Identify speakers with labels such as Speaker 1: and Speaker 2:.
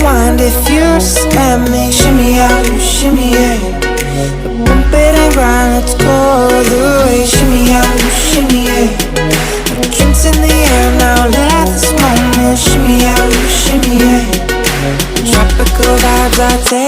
Speaker 1: unwind if you just let me. Shimmy out, you shimmy yeah. Bump it and grind, let's go the way. Shimmy out, you shimmy yeah. Drinks in the air now, let this moment. Shimmy out, you shimmy yeah. Tropical vibes, I take